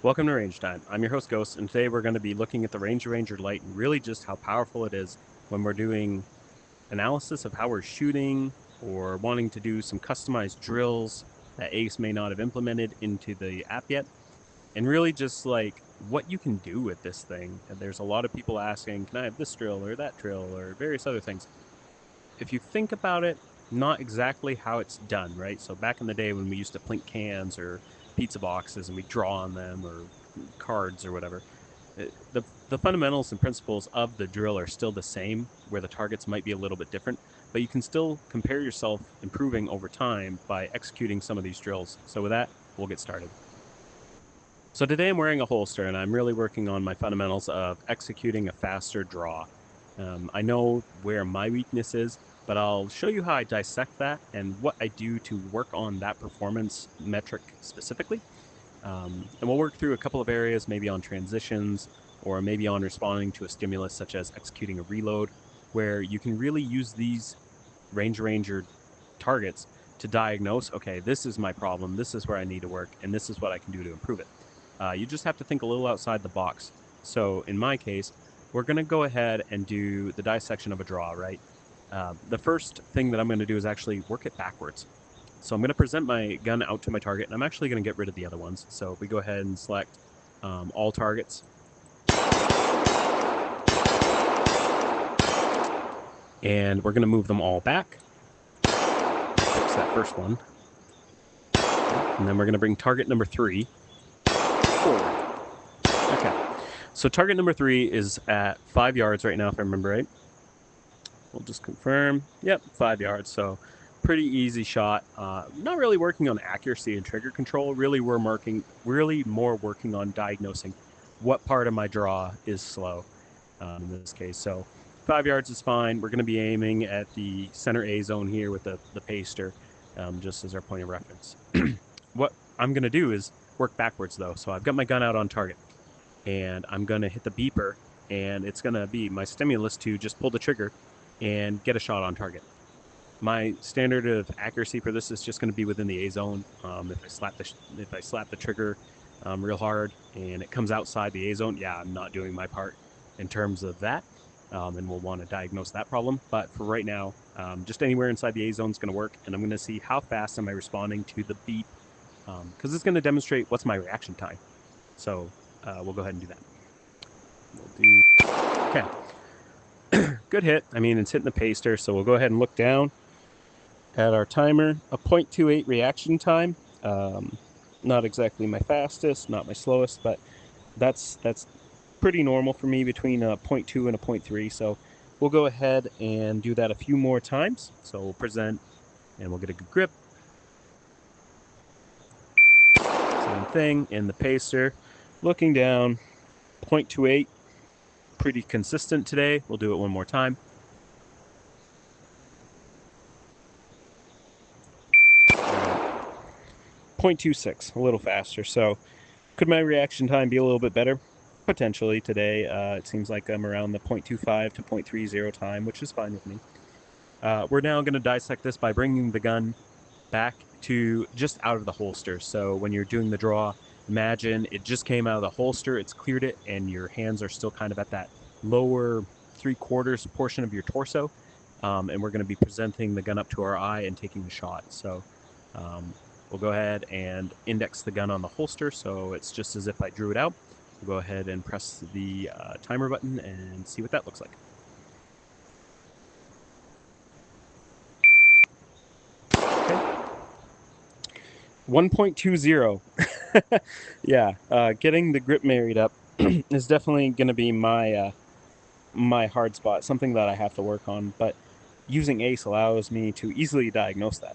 Welcome to Range Time. I'm your host Ghost, and today we're going to be looking at the Range Ranger light and really just how powerful it is when we're doing analysis of how we're shooting or wanting to do some customized drills that Ace may not have implemented into the app yet, and really just like what you can do with this thing. And there's a lot of people asking, can I have this drill or that drill or various other things? If you think about it, not exactly how it's done, right? So back in the day when we used to plink cans or pizza boxes and we draw on them or cards or whatever, the fundamentals and principles of the drill are still the same, where the targets might be a little bit different, but you can still compare yourself improving over time by executing some of these drills. So with that, we'll get started. So today I'm wearing a holster and I'm really working on my fundamentals of executing a faster draw. I know where my weakness is, but I'll show you how I dissect that and what I do to work on that performance metric specifically. And we'll work through a couple of areas, maybe on transitions or maybe on responding to a stimulus such as executing a reload, where you can really use these Ranger targets to diagnose, okay, this is my problem, this is where I need to work, and this is what I can do to improve it. You just have to think a little outside the box. So in my case, we're going to go ahead and do the dissection of a draw, right? The first thing that I'm going to do is actually work it backwards. So I'm going to present my gun out to my target, and I'm actually going to get rid of the other ones. So if we go ahead and select all targets. And we're going to move them all back. Fix that first one. And then we're going to bring target number 3 forward. Okay. So target number 3 is at 5 yards right now, if I remember right. We'll just confirm. Yep, 5 yards. So pretty easy shot. Not really working on accuracy and trigger control. Really, we're more working on diagnosing what part of my draw is slow in this case. So 5 yards is fine. We're going to be aiming at the center A zone here with the paster, just as our point of reference. What I'm going to do is work backwards, though. So I've got my gun out on target, and I'm going to hit the beeper, and it's going to be my stimulus to just pull the trigger and get a shot on target. My standard of accuracy for this is just going to be within the A zone. If I slap the trigger real hard and it comes outside the A zone, yeah, I'm not doing my part in terms of that, and we'll want to diagnose that problem. But for right now, just anywhere inside the A zone is going to work, and I'm going to see how fast am I responding to the beep, because it's going to demonstrate what's my reaction time. So we'll go ahead and do that. Okay. Good hit. I mean, it's hitting the paster, so we'll go ahead and look down at our timer. A 0.28 reaction time. Not exactly my fastest, not my slowest, but that's pretty normal for me, between a 0.2 and a 0.3. So we'll go ahead and do that a few more times. So we'll present and we'll get a good grip. Same thing in the pacer. Looking down, 0.28. Pretty consistent today. We'll do it one more time. All right. 0.26, a little faster. So could my reaction time be a little bit better? Potentially today. It seems like I'm around the 0.25 to 0.30 time, which is fine with me. We're now going to dissect this by bringing the gun back to just out of the holster. So when you're doing the draw, imagine it just came out of the holster, it's cleared it, and your hands are still kind of at that lower 3/4 portion of your torso. And we're going to be presenting the gun up to our eye and taking the shot. So we'll go ahead and index the gun on the holster, so it's just as if I drew it out. We'll go ahead and press the timer button and see what that looks like. Okay. 1.20. Yeah, getting the grip married up is definitely going to be my my hard spot, something that I have to work on, but using Ace allows me to easily diagnose that.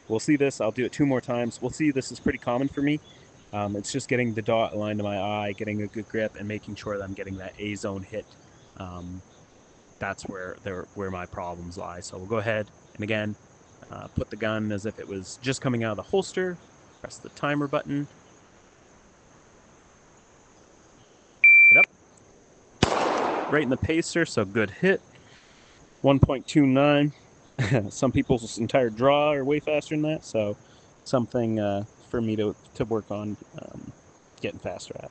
We'll see this. I'll do it 2 more times. We'll see this is pretty common for me. It's just getting the dot aligned to my eye, getting a good grip, and making sure that I'm getting that A zone hit. That's where my problems lie. So we'll go ahead and again put the gun as if it was just coming out of the holster. Press the timer button. Get up. Right in the pacer, so good hit. 1.29. Some people's entire draw are way faster than that, so something for me to work on getting faster at.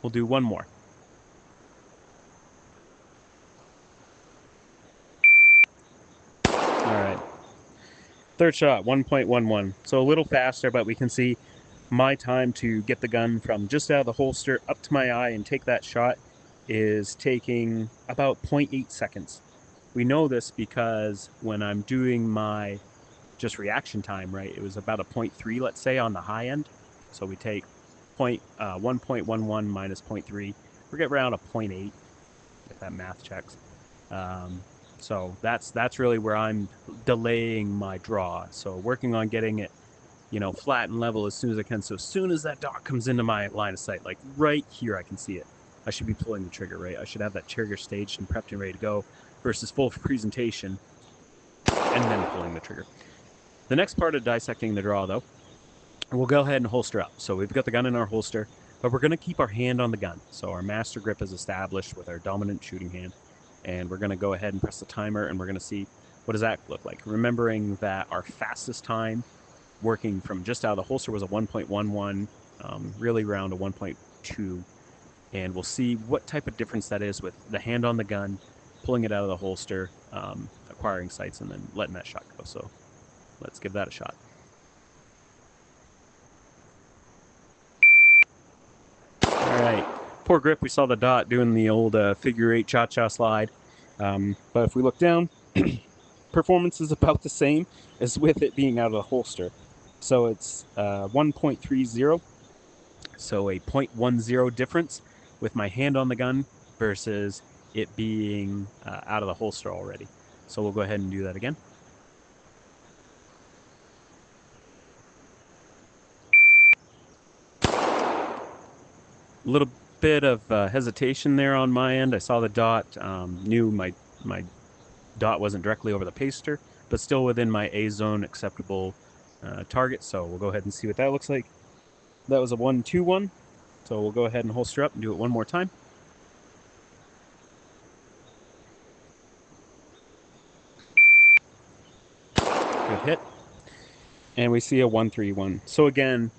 We'll do one more. All right. Third shot, 1.11. So a little faster, but we can see my time to get the gun from just out of the holster up to my eye and take that shot is taking about 0.8 seconds. We know this because when I'm doing my just reaction time, right, it was about a 0.3, let's say, on the high end. So we take 1.11 minus 0.3. We get around a 0.8, if that math checks. So that's really where I'm delaying my draw. So working on getting it, flat and level as soon as I can. So as soon as that dot comes into my line of sight, like right here, I can see it. I should be pulling the trigger, right? I should have that trigger staged and prepped and ready to go versus full presentation and then pulling the trigger. The next part of dissecting the draw, though, we'll go ahead and holster up. So we've got the gun in our holster, but we're going to keep our hand on the gun. So our master grip is established with our dominant shooting hand. And we're going to go ahead and press the timer, and we're going to see what does that look like. Remembering that our fastest time working from just out of the holster was a 1.11, really around a 1.2. And we'll see what type of difference that is with the hand on the gun, pulling it out of the holster, acquiring sights, and then letting that shot go. So let's give that a shot. All right. Poor grip, we saw the dot doing the old figure 8 cha-cha slide. But if we look down, performance is about the same as with it being out of the holster. So it's 1.30, so a 0.10 difference with my hand on the gun versus it being out of the holster already. So we'll go ahead and do that again. A little bit of hesitation there on my end. I saw the dot, knew my dot wasn't directly over the paster, but still within my A zone acceptable target. So we'll go ahead and see what that looks like. That was a 1-2-1. So we'll go ahead and holster up and do it one more time. Good hit. And we see a 1-3-1. So again,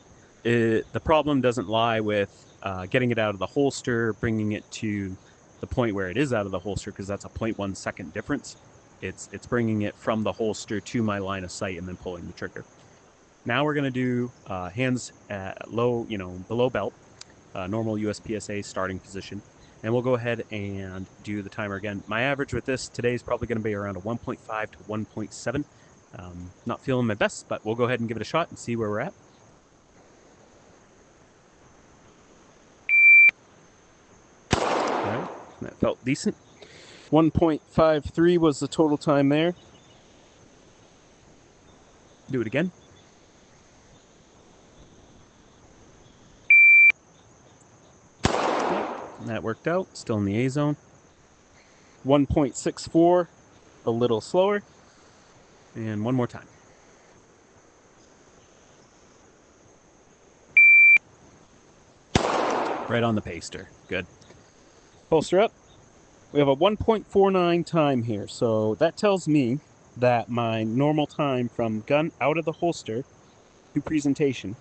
the problem doesn't lie with getting it out of the holster, bringing it to the point where it is out of the holster, because that's a 0.1 second difference. It's bringing it from the holster to my line of sight and then pulling the trigger. Now we're going to do hands at low, below belt, normal USPSA starting position. And we'll go ahead and do the timer again. My average with this today is probably going to be around a 1.5 to 1.7. Not feeling my best, but we'll go ahead and give it a shot and see where we're at. All right, that felt decent. 1.53 was the total time there. Do it again. Yep, that worked out. Still in the A zone. 1.64, a little slower. And one more time. Right on the paster. Good. Holster up. We have a 1.49 time here. So that tells me that my normal time from gun out of the holster to presentation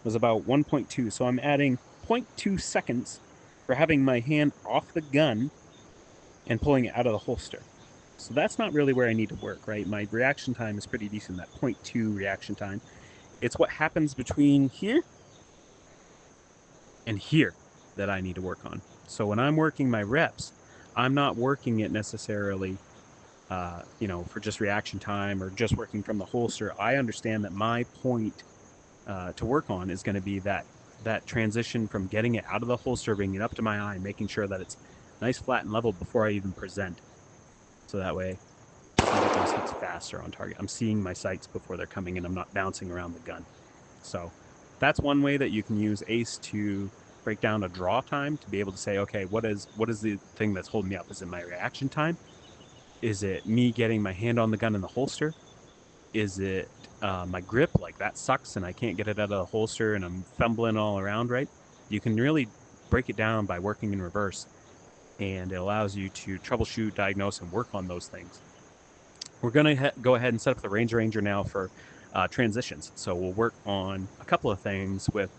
was about 1.2. So I'm adding 0.2 seconds for having my hand off the gun and pulling it out of the holster. So that's not really where I need to work, right? My reaction time is pretty decent, that 0.2 reaction time. It's what happens between here and here that I need to work on. So when I'm working my reps, I'm not working it necessarily, for just reaction time or just working from the holster. I understand that my point to work on is going to be that transition from getting it out of the holster, bringing it up to my eye, and making sure that it's nice, flat, and level before I even present. So that way I can get those hits faster on target. I'm seeing my sights before they're coming in. I'm not bouncing around the gun. So that's one way that you can use ACE to break down a draw time, to be able to say, okay, what is the thing that's holding me up? Is it my reaction time? Is it me getting my hand on the gun in the holster? Is it my grip? Like, that sucks and I can't get it out of the holster and I'm fumbling all around, right? You can really break it down by working in reverse, and it allows you to troubleshoot, diagnose, and work on those things. We're going to go ahead and set up the Ranger now for transitions. So we'll work on a couple of things with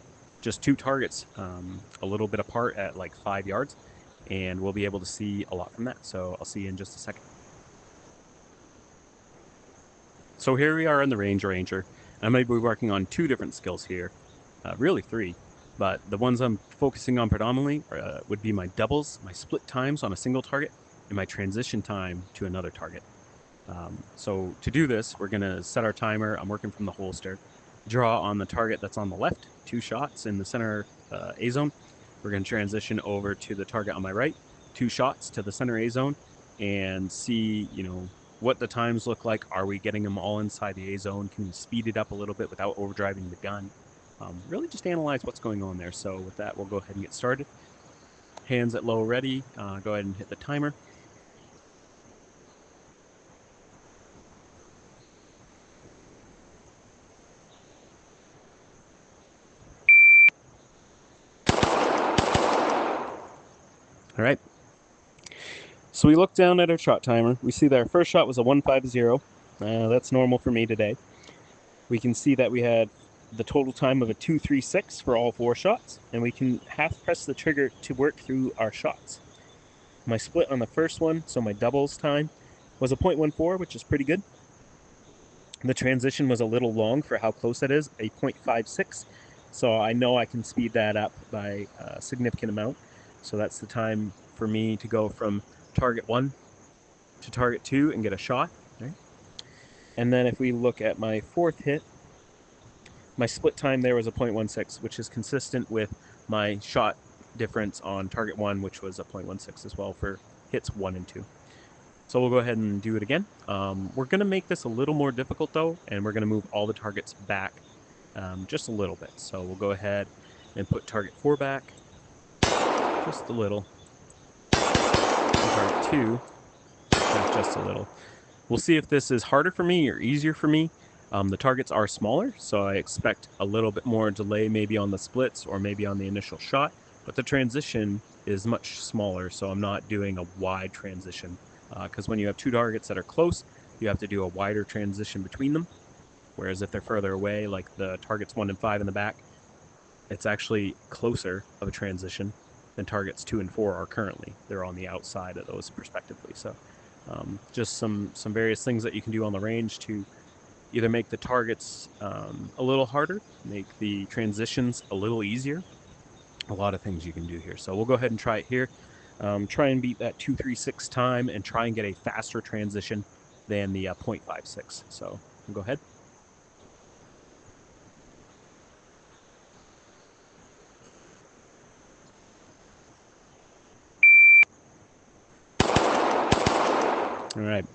just two targets a little bit apart at like 5 yards, and we'll be able to see a lot from that. So I'll see you in just a second. So here we are in the Range Ranger. I'm going to be working on two different skills here, really three, but the ones I'm focusing on predominantly would be my doubles, my split times on a single target, and my transition time to another target. So to do this, we're going to set our timer. I'm working from the holster. Draw on the target that's on the left, 2 shots in the center A zone. We're going to transition over to the target on my right, 2 shots to the center A zone, and see, what the times look like. Are we getting them all inside the A zone? Can we speed it up a little bit without overdriving the gun? Really just analyze what's going on there. So with that, we'll go ahead and get started. Hands at low ready. Go ahead and hit the timer. All right. So we look down at our shot timer. We see that our first shot was a 150. That's normal for me today. We can see that we had the total time of a 236 for all 4 shots, and we can half press the trigger to work through our shots. My split on the first one, so my doubles time, was a 0.14, which is pretty good. The transition was a little long for how close it is, a 0.56. So I know I can speed that up by a significant amount. So that's the time for me to go from target 1 to target 2 and get a shot. Right? And then if we look at my fourth hit, my split time there was a 0.16, which is consistent with my shot difference on target 1, which was a 0.16 as well for hits 1 and 2. So we'll go ahead and do it again. We're going to make this a little more difficult though, and we're going to move all the targets back just a little bit. So we'll go ahead and put target 4 back just a little. And target 2 back just a little. We'll see if this is harder for me or easier for me. The targets are smaller, so I expect a little bit more delay maybe on the splits or maybe on the initial shot, but the transition is much smaller, so I'm not doing a wide transition. Because when you have 2 targets that are close, you have to do a wider transition between them. Whereas if they're further away, like the targets 1 and 5 in the back, it's actually closer of a transition than targets 2 and 4 are currently. They're on the outside of those respectively. So just some various things that you can do on the range to either make the targets a little harder, make the transitions a little easier. A lot of things you can do here. So we'll go ahead and try it here. Try and beat that 236 time and try and get a faster transition than the 0.56. So we'll go ahead. All right.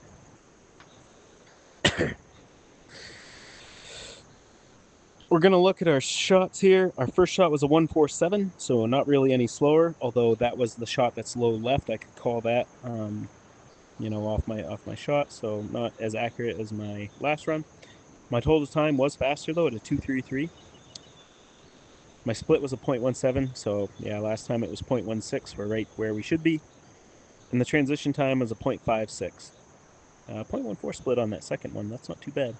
We're going to look at our shots here. Our first shot was a 147, so not really any slower, although that was the shot that's low left. I could call that, off my shot, so not as accurate as my last run. My total time was faster, though, at a 233. My split was a 0.17, so yeah, last time it was 0.16. We're right where we should be. And the transition time was a 0.56. 0.14 split on that second one. That's not too bad.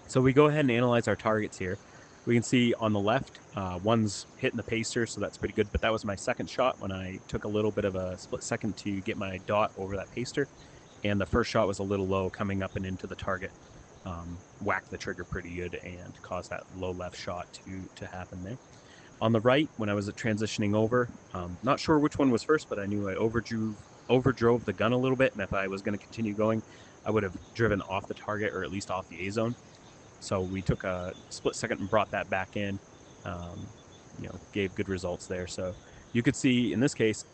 So we go ahead and analyze our targets here. We can see on the left, one's hitting the pacer, so that's pretty good. But that was my second shot when I took a little bit of a split second to get my dot over that pacer. And the first shot was a little low coming up and into the target. Whacked the trigger pretty good and caused that low left shot to happen there. On the right, when I was transitioning over, not sure which one was first, but I knew I overdrove the gun a little bit. And if I was going to continue going, I would have driven off the target or at least off the A zone. So we took a split second and brought that back in, gave good results there. So you could see in this case,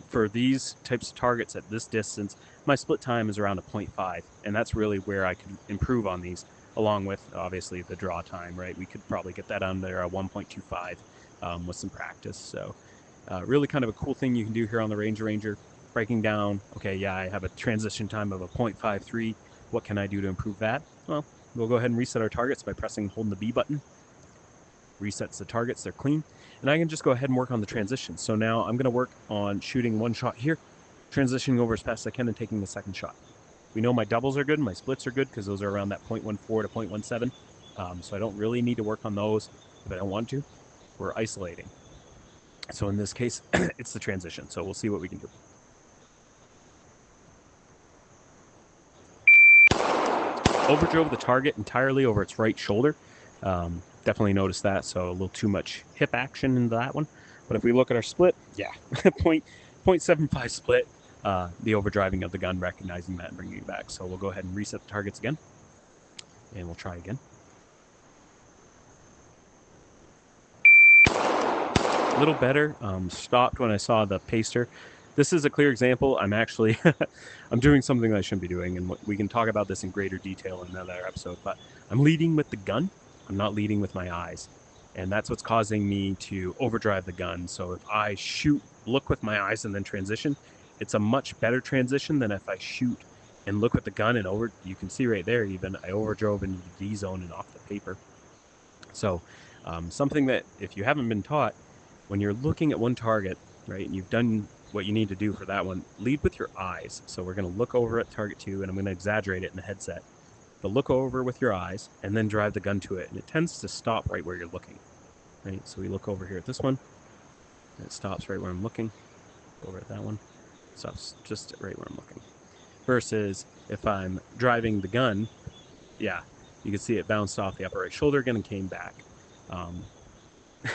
for these types of targets at this distance, my split time is around a 0.5. And that's really where I could improve on these, along with obviously the draw time, right? We could probably get that under a 1.25 with some practice. So really kind of a cool thing you can do here on the Range Ranger, breaking down, okay, yeah, I have a transition time of a 0.53. What can I do to improve that? Well, we'll go ahead and reset our targets by holding the B button. Resets the targets, they're clean. And I can just go ahead and work on the transition. So now I'm going to work on shooting one shot here, transitioning over as fast as I can and taking the second shot. We know my doubles are good, my splits are good because those are around that 0.14 to 0.17. So I don't really need to work on those if I don't want to. we're isolating. So in this case, it's the transition. So we'll see what we can do. Overdrove the target entirely over its right shoulder. Definitely noticed that, so a little too much hip action into that one. But if we look at our split, yeah, 0.75 split, the overdriving of the gun, recognizing that and bringing it back. So we'll go ahead and reset the targets again, and we'll try again. A little better. Stopped when I saw the paster. This is a clear example. I'm actually I'm doing something I shouldn't be doing, and we can talk about this in greater detail in another episode. But I'm leading with the gun. I'm not leading with my eyes, and that's what's causing me to overdrive the gun. So if I shoot, look with my eyes, and then transition, it's a much better transition than if I shoot and look with the gun and over. You can see right there, even I overdrove into the D zone and off the paper. So something that if you haven't been taught, when you're looking at one target, right, and you've done what you need to do for that one, lead with your eyes. So we're going to look over at target 2, and I'm going to exaggerate it in the headset. But look over with your eyes, and then drive the gun to it. And it tends to stop right where you're looking, right? So we look over here at this one, and it stops right where I'm looking. Over at that one, stops just right where I'm looking. Versus if I'm driving the gun, yeah, you can see it bounced off the upper right shoulder again and came back.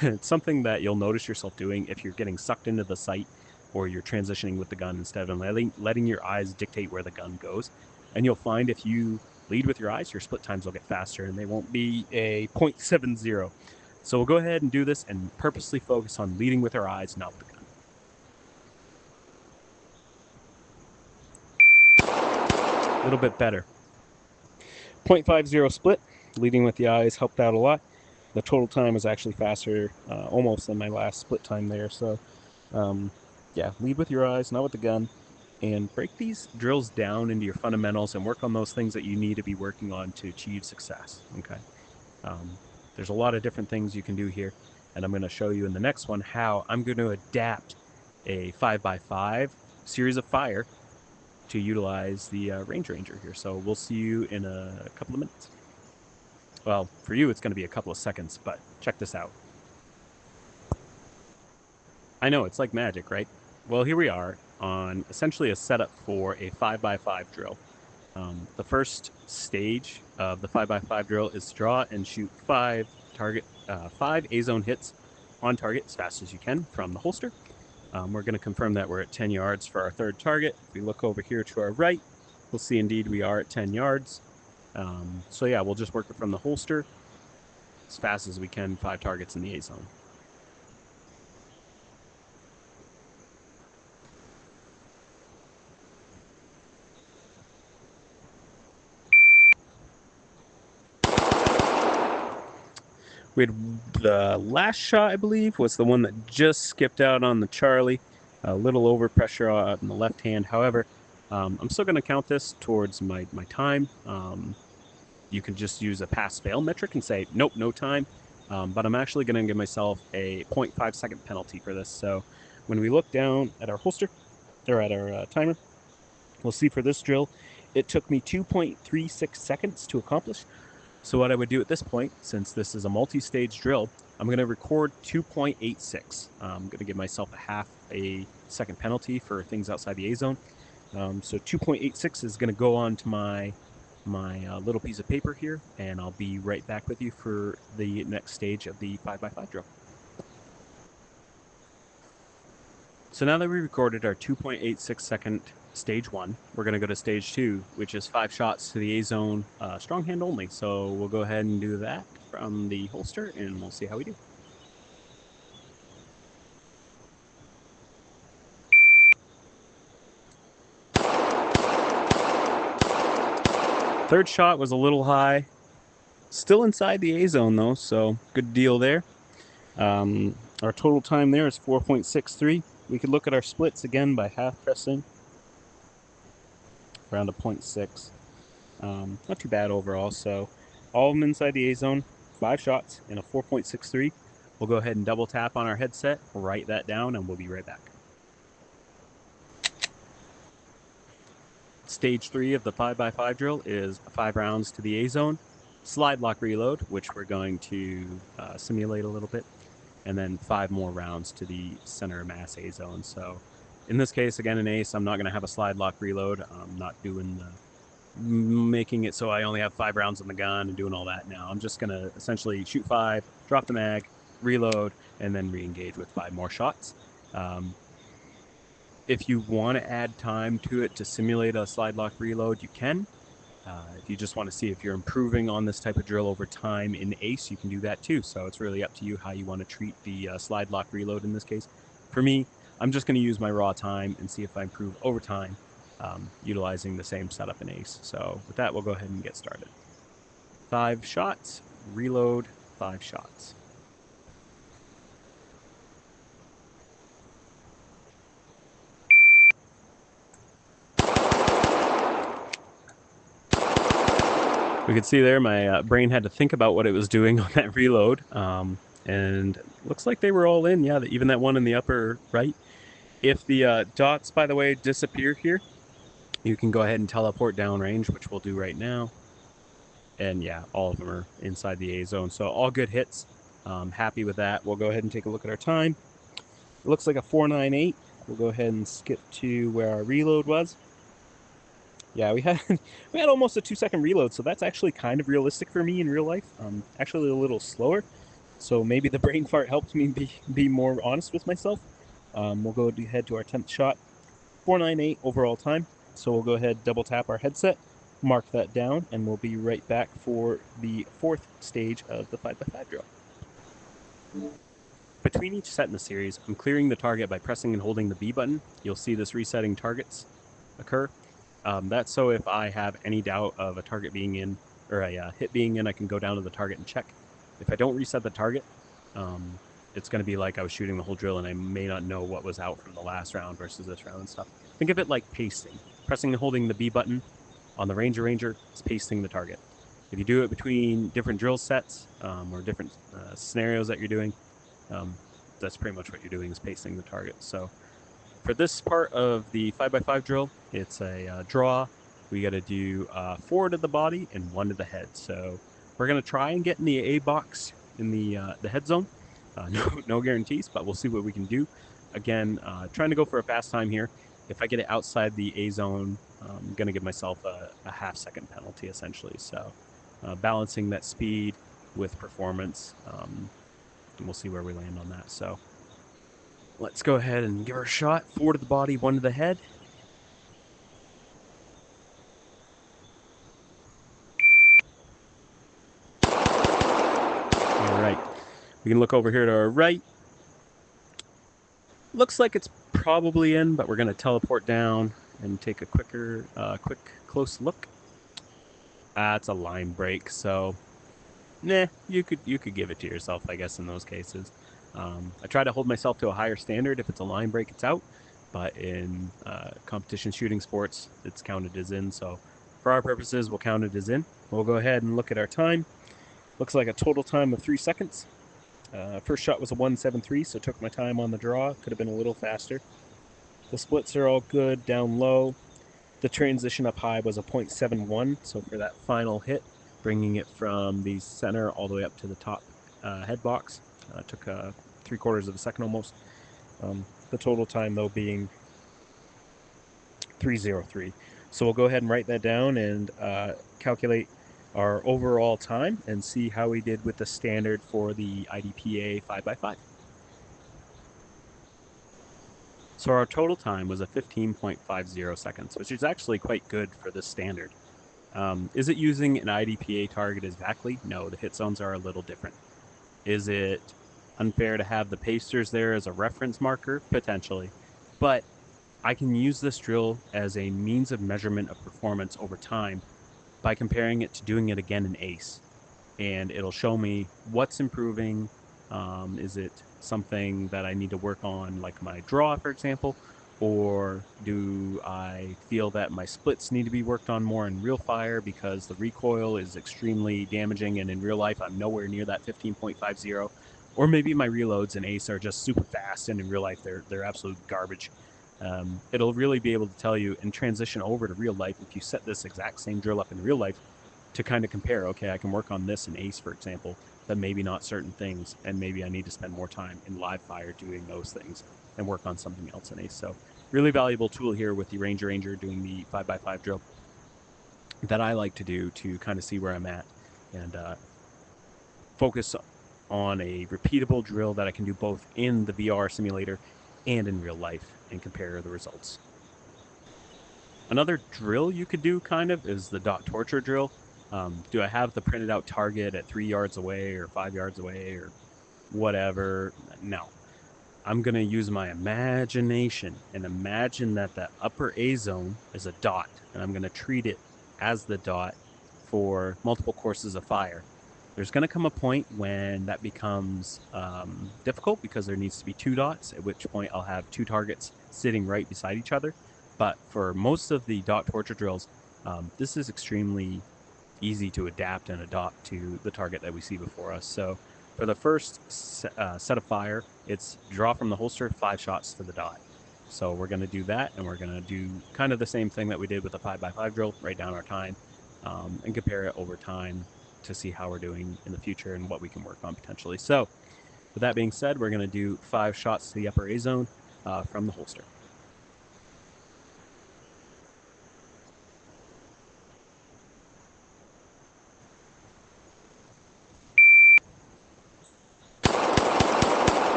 It's something that you'll notice yourself doing if you're getting sucked into the sight or you're transitioning with the gun instead of letting your eyes dictate where the gun goes. And you'll find if you lead with your eyes, your split times will get faster and they won't be a 0.70. So we'll go ahead and do this and purposely focus on leading with our eyes, not with the gun. A little bit better. 0.50 split, leading with the eyes helped out a lot. The total time was actually faster, almost than my last split time there. So, yeah, lead with your eyes, not with the gun, and break these drills down into your fundamentals and work on those things that you need to be working on to achieve success. Okay, there's a lot of different things you can do here, and I'm going to show you in the next one how I'm going to adapt a 5x5 series of fire to utilize the Range Ranger here. So we'll see you in a couple of minutes. Well, for you, it's going to be a couple of seconds, but check this out. I know, it's like magic, right? Well, here we are on essentially a setup for a 5x5 drill. The first stage of the 5x5 drill is to draw and shoot 5 A-zone hits on target as fast as you can from the holster. We're going to confirm that we're at 10 yards for our third target. If we look over here to our right, we'll see indeed we are at 10 yards. So yeah, we'll just work it from the holster as fast as we can, 5 targets in the A-zone. We had the last shot, I believe, was the one that just skipped out on the Charlie. A little overpressure on the left hand. However, I'm still going to count this towards my time. You can just use a pass-fail metric and say, nope, no time. But I'm actually going to give myself a 0.5 second penalty for this. So when we look down at our holster, or at our timer, we'll see for this drill, it took me 2.36 seconds to accomplish. So what I would do at this point, since this is a multi-stage drill, I'm going to record 2.86. I'm going to give myself a half a second penalty for things outside the A-zone. So 2.86 is going to go on to my little piece of paper here, and I'll be right back with you for the next stage of the 5x5 drill. So now that we recorded our 2.86 second stage 1, we're going to go to stage 2, which is 5 shots to the A-zone, strong hand only. So we'll go ahead and do that from the holster, and we'll see how we do. Third shot was a little high. Still inside the A-zone, though, so good deal there. Our total time there is 4.63. We could look at our splits again by half pressing. Around a 0.6. Not too bad overall. So all of them inside the A-zone, 5 shots in a 4.63. We'll go ahead and double tap on our headset, write that down, and we'll be right back. Stage 3 of the 5x5 drill is 5 rounds to the A-zone. Slide lock reload, which we're going to simulate a little bit. and then 5 more rounds to the center of mass A zone. So in this case, again, an ace, I'm not going to have a slide lock reload. I'm not doing making it so I only have 5 rounds in the gun and doing all that now. I'm just going to essentially shoot 5, drop the mag, reload, and then re-engage with 5 more shots. If you want to add time to it to simulate a slide lock reload, you can. If you just want to see if you're improving on this type of drill over time in ace, you can do that too. So it's really up to you how you want to treat the slide lock reload in this case. For me, I'm just going to use my raw time and see if I improve over time utilizing the same setup in ace. So with that, we'll go ahead and get started. 5 shots, reload, 5 shots. We could see there my brain had to think about what it was doing on that reload. And looks like they were all in. Yeah, even that one in the upper right. If the dots, by the way, disappear here, you can go ahead and teleport downrange, which we'll do right now. And yeah, all of them are inside the A zone. So all good hits. Happy with that. We'll go ahead and take a look at our time. It looks like a 4.98. We'll go ahead and skip to where our reload was. Yeah, we had almost a 2-second reload, so that's actually kind of realistic for me in real life. Actually a little slower, so maybe the brain fart helped me be more honest with myself. We'll go ahead to our 10th shot, 4.98 overall time. So we'll go ahead, double tap our headset, mark that down, and we'll be right back for the 4th stage of the 5x5 drill. Between each set in the series, I'm clearing the target by pressing and holding the B button. You'll see this resetting targets occur. That's so if I have any doubt of a target being in, or a hit being in, I can go down to the target and check. If I don't reset the target, it's going to be like I was shooting the whole drill and I may not know what was out from the last round versus this round and stuff. Think of it like pasting. Pressing and holding the B button on the Ranger is pasting the target. If you do it between different drill sets or different scenarios that you're doing, that's pretty much what you're doing is pasting the target. So for this part of the 5x5 drill, it's a draw. We got to do 4 to the body and 1 to the head. So we're going to try and get in the A box in the head zone. No guarantees, but we'll see what we can do. Again, trying to go for a fast time here. If I get it outside the A zone, I'm going to give myself a half-second penalty, essentially. So balancing that speed with performance, and we'll see where we land on that. So let's go ahead and give her a shot. 4 to the body, 1 to the head. All right. We can look over here to our right. Looks like it's probably in, but we're going to teleport down and take a quick close look. It's a line break, so nah, you could give it to yourself, I guess, in those cases. I try to hold myself to a higher standard. If it's a line break, it's out. But in competition shooting sports, it's counted as in. So for our purposes, we'll count it as in. We'll go ahead and look at our time. Looks like a total time of 3 seconds. First shot was a 1.73, so took my time on the draw. Could have been a little faster. The splits are all good down low. The transition up high was a 0.71, so for that final hit, bringing it from the center all the way up to the top head box. Took 3/4 of a second almost. The total time, though, being 3:03. So we'll go ahead and write that down and calculate our overall time and see how we did with the standard for the IDPA 5x5. So our total time was a 15.50 seconds, which is actually quite good for this standard. Is it using an IDPA target exactly? No, the hit zones are a little different. Is it unfair to have the pasters there as a reference marker? Potentially. But I can use this drill as a means of measurement of performance over time by comparing it to doing it again in ace. And it'll show me what's improving. Is it something that I need to work on, like my draw, for example? Or do I feel that my splits need to be worked on more in real fire because the recoil is extremely damaging and in real life I'm nowhere near that 15.50? Or maybe my reloads in ace are just super fast and in real life they're absolute garbage. It'll really be able to tell you and transition over to real life if you set this exact same drill up in real life to kind of compare, okay, I can work on this in ace, for example, but maybe not certain things, and maybe I need to spend more time in live fire doing those things and work on something else in ace. So really valuable tool here with the Ranger doing the 5x5 drill that I like to do to kind of see where I'm at and focus on a repeatable drill that I can do both in the VR simulator and in real life and compare the results. Another drill you could do kind of is the dot torture drill. Do I have the printed out target at 3 yards away or 5 yards away or whatever? No. I'm going to use my imagination and imagine that the upper A zone is a dot, and I'm going to treat it as the dot for multiple courses of fire. There's going to come a point when that becomes difficult because there needs to be 2 dots, at which point I'll have 2 targets sitting right beside each other. But for most of the dot torture drills, this is extremely easy to adapt and adopt to the target that we see before us. So for the first set of fire, it's draw from the holster 5 shots to the dot. So we're going to do that, and we're going to do kind of the same thing that we did with the 5x5 drill, write down our time, and compare it over time to see how we're doing in the future and what we can work on potentially. So with that being said, we're going to do 5 shots to the upper A zone from the holster.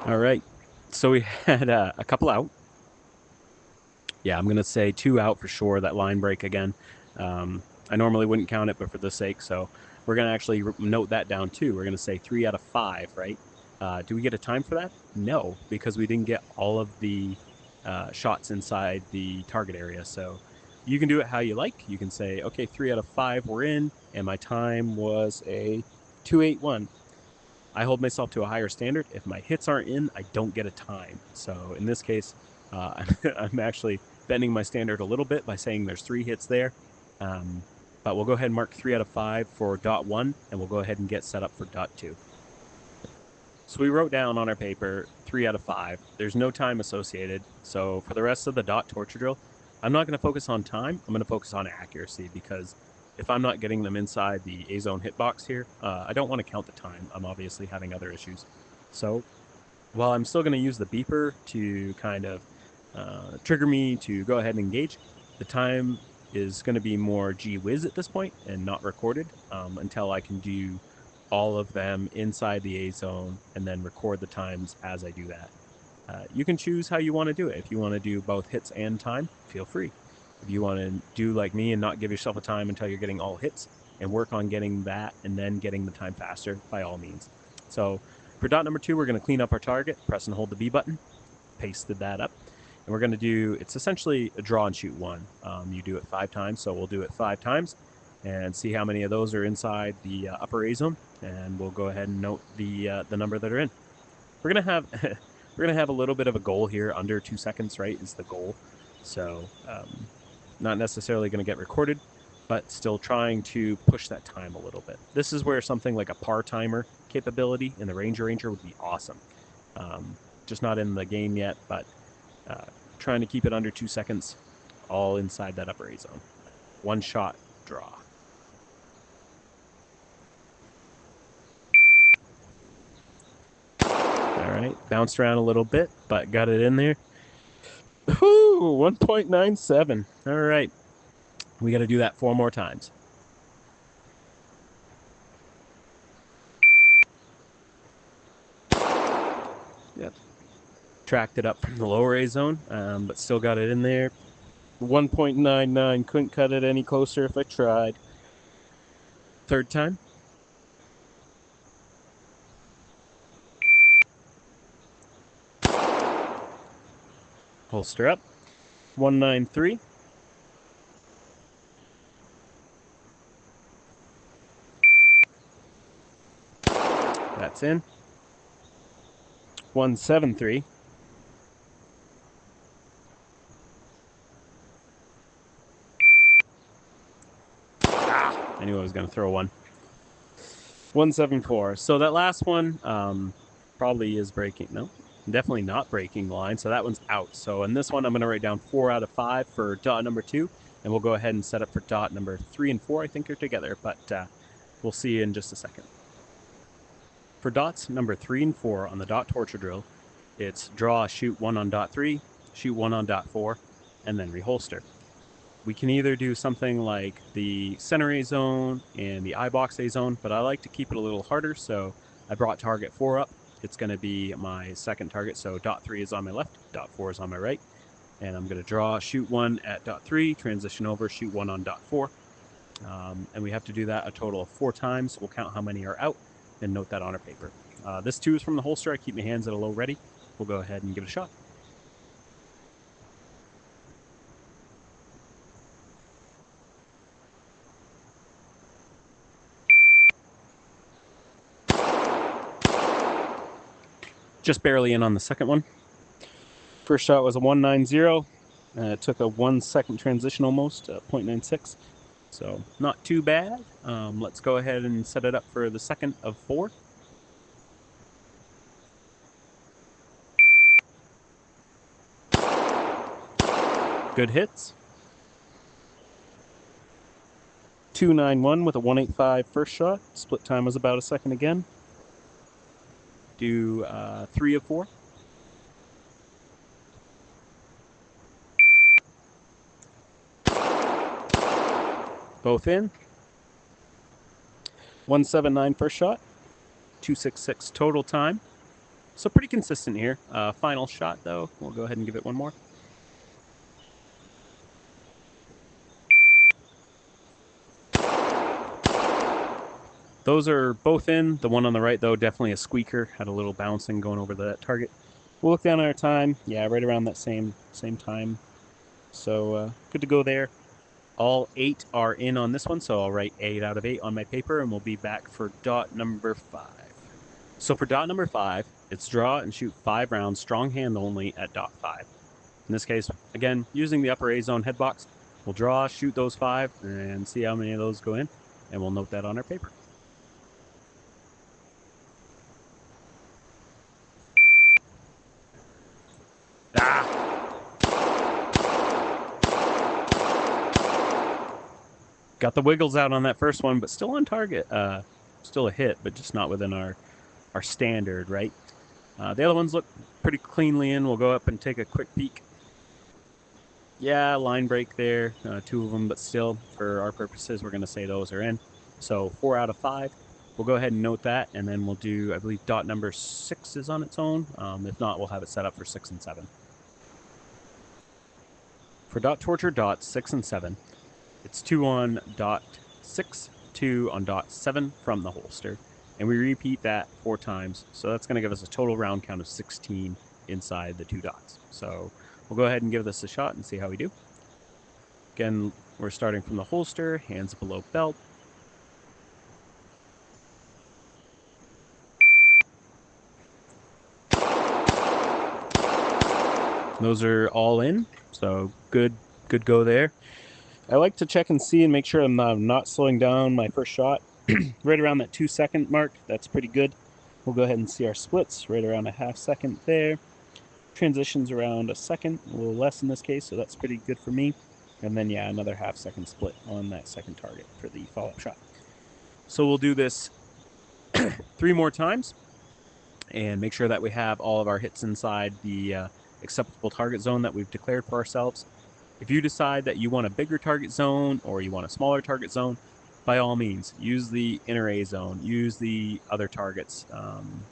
All right, so we had a couple out. Yeah, I'm going to say 2 out for sure, that line break again. I normally wouldn't count it, but for the sake, so we're going to actually note that down too. We're going to say 3 out of 5, right? Do we get a time for that? No, because we didn't get all of the shots inside the target area. So you can do it how you like. You can say, okay, 3 out of 5 we're in, and my time was a 2:81. I hold myself to a higher standard. If my hits aren't in, I don't get a time. So in this case, I'm actually bending my standard a little bit by saying there's 3 hits there. But we'll go ahead and mark 3 out of 5 for dot 1, and we'll go ahead and get set up for dot 2. So we wrote down on our paper 3 out of 5. There's no time associated. So for the rest of the dot torture drill, I'm not going to focus on time. I'm going to focus on accuracy, because if I'm not getting them inside the A zone hitbox here, I don't want to count the time. I'm obviously having other issues. So while I'm still going to use the beeper to kind of trigger me to go ahead and engage, the time is going to be more gee whiz at this point and not recorded until I can do all of them inside the A zone and then record the times as I do that. You can choose how you want to do it. If you want to do both hits and time, feel free. If you want to do like me and not give yourself a time until you're getting all hits and work on getting that and then getting the time faster, by all means. So for dot number 2, we're going to clean up our target, press and hold the B button, pasted that up. And we're going to do, it's essentially a draw and shoot 1. You do it 5 times, so we'll do it 5 times and see how many of those are inside the upper A zone, and we'll go ahead and note the number that are in. We're going to have we're going to have a little bit of a goal here. Under 2 seconds, right, is the goal. So not necessarily going to get recorded, but still trying to push that time a little bit. This is where something like a par timer capability in the Ranger would be awesome. Just not in the game yet, but trying to keep it under 2 seconds, all inside that upper A zone. 1 shot draw. All right, bounced around a little bit, but got it in there. Whoo, 1.97. All right, we got to do that 4 more times. Yep. Tracked it up from the lower A zone, but still got it in there. 1.99. Couldn't cut it any closer if I tried. 3rd time. Holster up. 193. That's in. 173. I knew I was going to throw one. 174. So that last one probably is breaking. No, definitely not breaking the line. So that one's out. So in this one, I'm going to write down 4 out of 5 for dot number 2. And we'll go ahead and set up for dot number 3 and 4. I think are together. But we'll see in just a second. For dots number 3 and 4 on the dot torture drill, it's draw, shoot 1 on dot 3, shoot 1 on dot 4, and then reholster. We can either do something like the center A zone and the I box A zone, but I like to keep it a little harder, so I brought target 4 up. It's going to be my second target, so dot 3 is on my left, dot 4 is on my right, and I'm going to draw, shoot 1 at dot 3, transition over, shoot 1 on dot 4, and we have to do that a total of 4 times. We'll count how many are out and note that on our paper. This too is from the holster. I keep my hands at a low ready. We'll go ahead and give it a shot. Just barely in on the second one. First shot was a 190. It took a 1 second transition almost, 0.96. So not too bad. Let's go ahead and set it up for the second of 4. Good hits. 291 with a 185 first shot. Split time was about a second again. Do 3 of 4. Both in. 179 first shot. 266 total time. So pretty consistent here. Final shot though, we'll go ahead and give it one more. Those are both in. The one on the right, though, definitely a squeaker. Had a little bouncing going over that target. We'll look down at our time. Yeah, right around that same time. So good to go there. All 8 are in on this one, so I'll write 8 out of 8 on my paper, and we'll be back for dot number 5. So for dot number 5, it's draw and shoot 5 rounds, strong hand only at dot 5. In this case, again, using the upper A zone head box, we'll draw, shoot those 5, and see how many of those go in, and we'll note that on our paper. Got the wiggles out on that first one, but still on target. Still a hit, but just not within our standard, right? The other ones look pretty cleanly in. We'll go up and take a quick peek. Yeah, line break there. 2 of them, but still, for our purposes, we're going to say those are in. So 4 out of 5. We'll go ahead and note that, and then we'll do, I believe, dot number 6 is on its own. If not, we'll have it set up for 6 and 7. For dot torture dots 6 and 7, it's 2 on dot 6, 2 on dot 7 from the holster. And we repeat that 4 times. So that's going to give us a total round count of 16 inside the 2 dots. So we'll go ahead and give this a shot and see how we do. Again, we're starting from the holster, hands below belt. Those are all in, so good go there. I like to check and see and make sure I'm not slowing down my first shot. Right around that 2 second mark, that's pretty good. We'll go ahead and see our splits right around a half second there. Transitions around a second, a little less in this case, so that's pretty good for me. And then, yeah, another half second split on that second target for the follow-up shot. So we'll do this 3 more times and make sure that we have all of our hits inside the acceptable target zone that we've declared for ourselves. If you decide that you want a bigger target zone or you want a smaller target zone, by all means, use the inner A zone, use the other targets.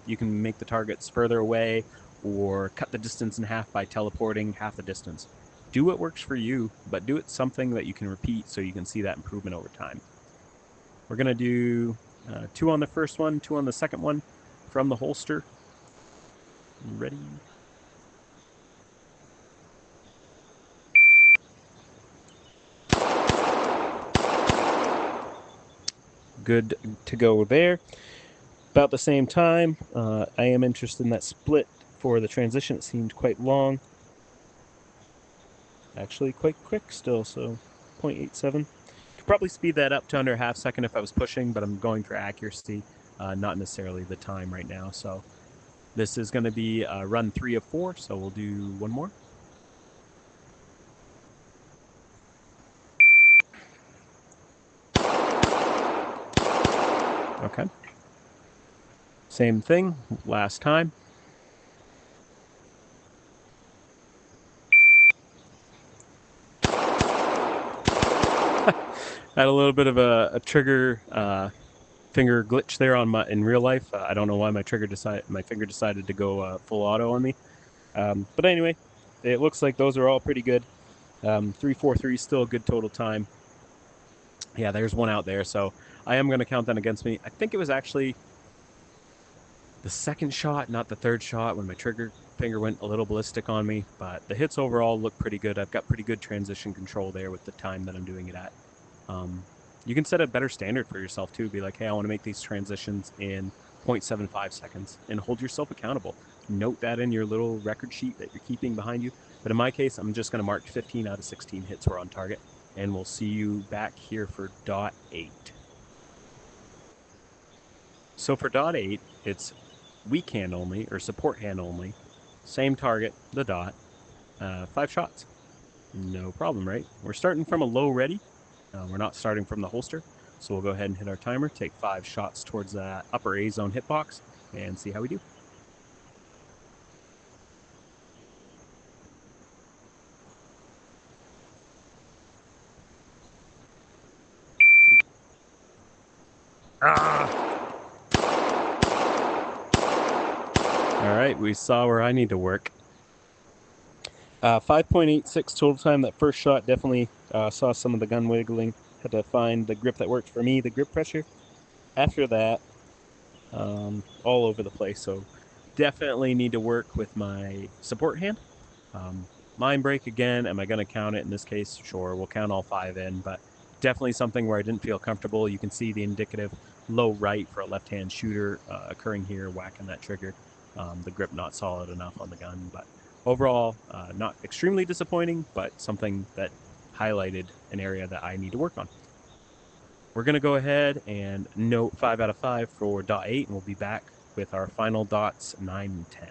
You can make the targets further away or cut the distance in half by teleporting half the distance. Do what works for you, but do it something that you can repeat so you can see that improvement over time. We're going to do 2 on the first one, 2 on the second one from the holster. Ready? Good to go there. About the same time, I am interested in that split for the transition. It seemed quite long. Actually quite quick still, so 0.87. Could probably speed that up to under a half second if I was pushing, but I'm going for accuracy, not necessarily the time right now. So this is going to be run 3 of 4, so we'll do one more. Okay. Same thing last time. Had a little bit of a trigger finger glitch there on my in real life. I don't know why my finger decided to go full auto on me. But anyway, it looks like those are all pretty good. 343 is still a good total time. Yeah, there's one out there, so I am going to count that against me. I think it was actually the second shot, not the third shot, when my trigger finger went a little ballistic on me. But the hits overall look pretty good. I've got pretty good transition control there with the time that I'm doing it at. You can set a better standard for yourself too. Be like, hey, I want to make these transitions in 0.75 seconds and hold yourself accountable. Note that in your little record sheet that you're keeping behind you. But in my case, I'm just going to mark 15 out of 16 hits were on target. And we'll see you back here for dot 8. So for dot 8, it's weak hand only or support hand only. Same target, the dot. 5 shots. No problem, right? We're starting from a low ready. We're not starting from the holster. So we'll go ahead and hit our timer, take 5 shots towards that upper A zone hitbox, and see how we do. All right, we saw where I need to work. 5.86 total time. That first shot definitely saw some of the gun wiggling. Had to find the grip that worked for me, the grip pressure. After that, all over the place. So definitely need to work with my support hand. Mind break again. Am I going to count it in this case? Sure, we'll count all 5 in, but definitely something where I didn't feel comfortable. You can see the indicative low right for a left-hand shooter occurring here, whacking that trigger. The grip not solid enough on the gun, but overall, not extremely disappointing, but something that highlighted an area that I need to work on. We're going to go ahead and note 5 out of 5 for dot 8, and we'll be back with our final dots 9 and 10.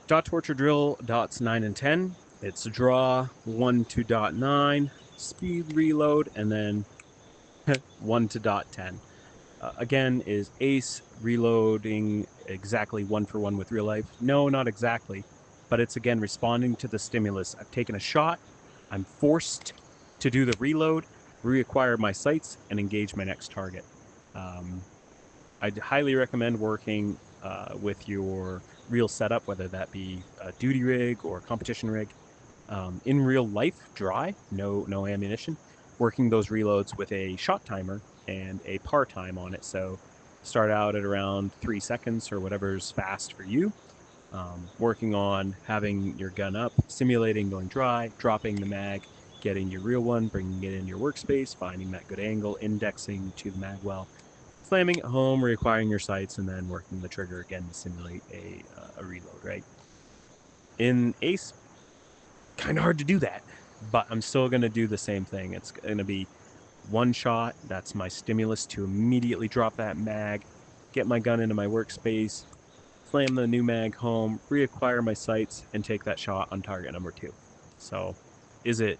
Dot torture drill dots 9 and 10. It's draw 1 to dot 9, speed reload, and then 1 to dot 10. Again, is ace reloading exactly 1 for 1 with real life? No, not exactly. But it's again responding to the stimulus. I've taken a shot. I'm forced to do the reload, reacquire my sights, and engage my next target. I'd highly recommend working with your real setup, whether that be a duty rig or a competition rig. In real life, dry, no ammunition. Working those reloads with a shot timer and a par time on it. So start out at around 3 seconds or whatever's fast for you. Working on having your gun up, simulating going dry, dropping the mag, getting your real one, bringing it in your workspace, finding that good angle, indexing to the mag well, slamming it home, reacquiring your sights, and then working the trigger again to simulate a reload, right? In Ace, kind of hard to do that, but I'm still going to do the same thing. It's going to be 1 shot. That's my stimulus to immediately drop that mag, get my gun into my workspace, slam the new mag home, reacquire my sights, and take that shot on target number 2. So is it,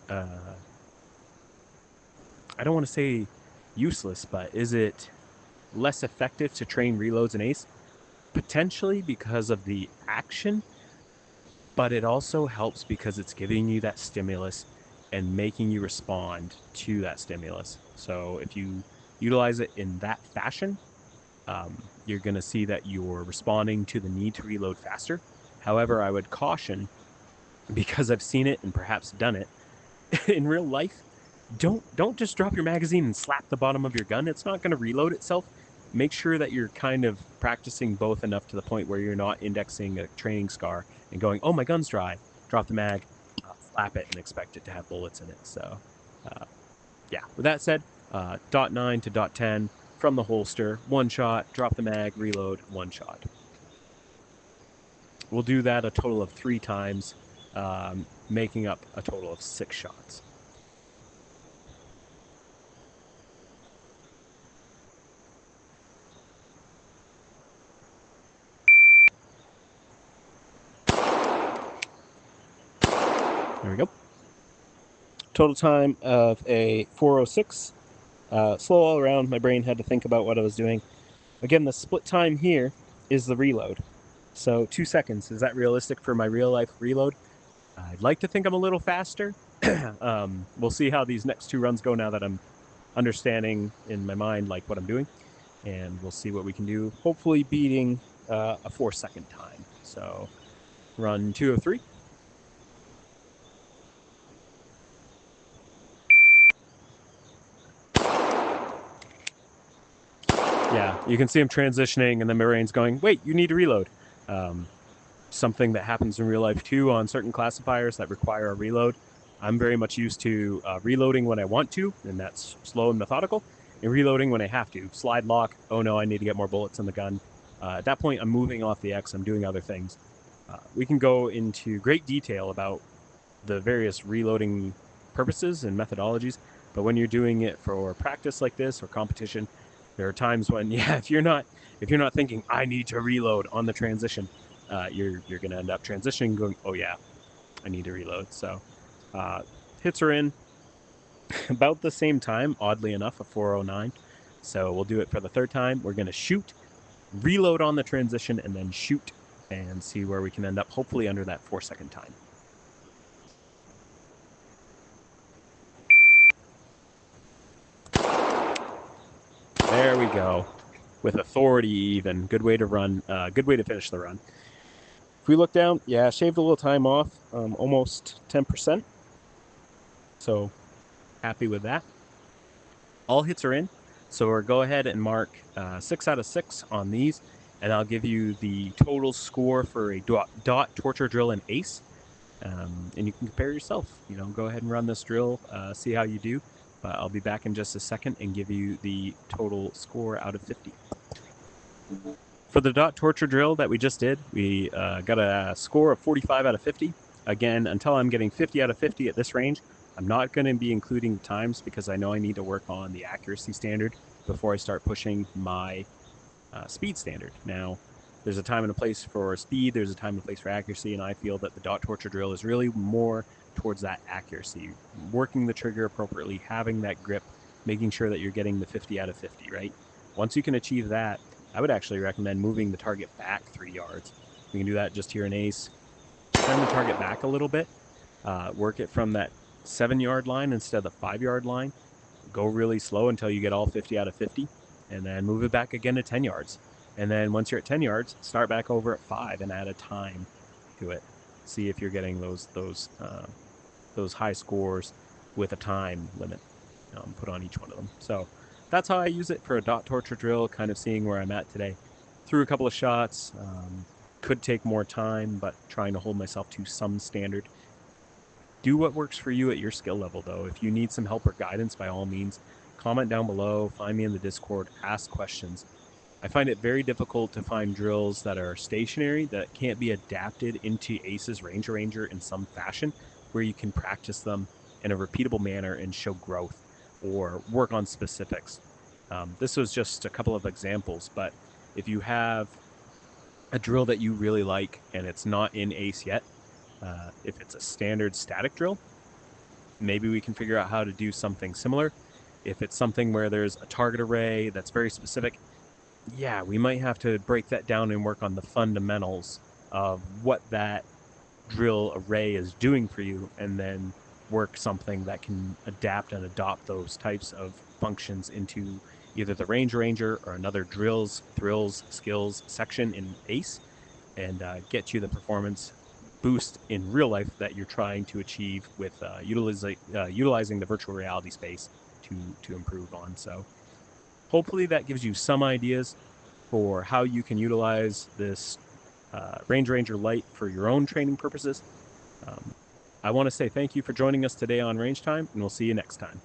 I don't want to say useless, but is it less effective to train reloads in Ace? Potentially because of the action, but it also helps because it's giving you that stimulus and making you respond to that stimulus. So if you utilize it in that fashion, you're going to see that you're responding to the need to reload faster. However, I would caution, because I've seen it and perhaps done it in real life, don't just drop your magazine and slap the bottom of your gun. It's not going to reload itself. Make sure that you're kind of practicing both enough to the point where you're not indexing a training scar and going, oh, my gun's dry. Drop the mag, slap it, and expect it to have bullets in it. So, yeah. With that said, dot 9 to dot 10 from the holster, 1 shot, drop the mag, reload, 1 shot. We'll do that a total of 3 times, making up a total of 6 shots. There we go. Total time of a 4:06. slow all around. My brain had to think about what I was doing. Again, the split time here is the reload. So 2 seconds. Is that realistic for my real life reload? I'd like to think I'm a little faster. We'll see how these next 2 runs go now that I'm understanding in my mind like what I'm doing, and we'll see what we can do. Hopefully beating a 4-second time. So run 2 of 3. Yeah, you can see him transitioning, and then my brain's going, wait, you need to reload. Something that happens in real life too on certain classifiers that require a reload. I'm very much used to reloading when I want to, and that's slow and methodical, and reloading when I have to. Slide lock, oh no, I need to get more bullets in the gun. At that point, I'm moving off the X, I'm doing other things. We can go into great detail about the various reloading purposes and methodologies, but when you're doing it for practice like this or competition, there are times when, yeah, if you're not thinking I need to reload on the transition, you're going to end up transitioning, going, oh yeah, I need to reload. So hits are in about the same time, oddly enough, a 409. So we'll do it for the 3rd time. We're going to shoot, reload on the transition, and then shoot and see where we can end up, hopefully under that 4-second time. There we go. With authority even. Good way to run. Good way to finish the run. If we look down, yeah, shaved a little time off. Almost 10%. So happy with that. All hits are in. So we'll go ahead and mark 6 out of 6 on these. And I'll give you the total score for a dot, torture drill, and ace. And you can compare yourself. Go ahead and run this drill, see how you do. But I'll be back in just a second and give you the total score out of 50. For the dot torture drill that we just did, we got a score of 45 out of 50. Again, until I'm getting 50 out of 50 at this range, I'm not going to be including times because I know I need to work on the accuracy standard before I start pushing my speed standard. Now, there's a time and a place for speed, there's a time and a place for accuracy, and I feel that the dot torture drill is really more towards that accuracy, working the trigger appropriately, having that grip, making sure that you're getting the 50 out of 50, right? Once you can achieve that, I would actually recommend moving the target back 3 yards. You can do that just here in ace. Turn the target back a little bit, work it from that 7-yard line instead of the 5-yard line. Go really slow until you get all 50 out of 50, and then move it back again to 10 yards. And then once you're at 10 yards, start back over at 5 and add a time to it. See if you're getting those high scores with a time limit put on each one of them. So that's how I use it for a dot torture drill, kind of seeing where I'm at today. Threw a couple of shots, could take more time, but trying to hold myself to some standard. Do what works for you at your skill level, though. If you need some help or guidance, by all means, comment down below, find me in the Discord, ask questions. I find it very difficult to find drills that are stationary, that can't be adapted into Ace's Range Arranger in some fashion, where you can practice them in a repeatable manner and show growth or work on specifics. This was just a couple of examples, but if you have a drill that you really like and it's not in Ace yet, if it's a standard static drill, maybe we can figure out how to do something similar. If it's something where there's a target array that's very specific, yeah, we might have to break that down and work on the fundamentals of what that drill array is doing for you, and then work something that can adapt and adopt those types of functions into either the Range Ranger or another drills, thrills, skills section in Ace, and get you the performance boost in real life that you're trying to achieve with utilizing the virtual reality space to improve on. So hopefully that gives you some ideas for how you can utilize this Range Ranger Lite for your own training purposes. I want to say thank you for joining us today on Range Time, and we'll see you next time.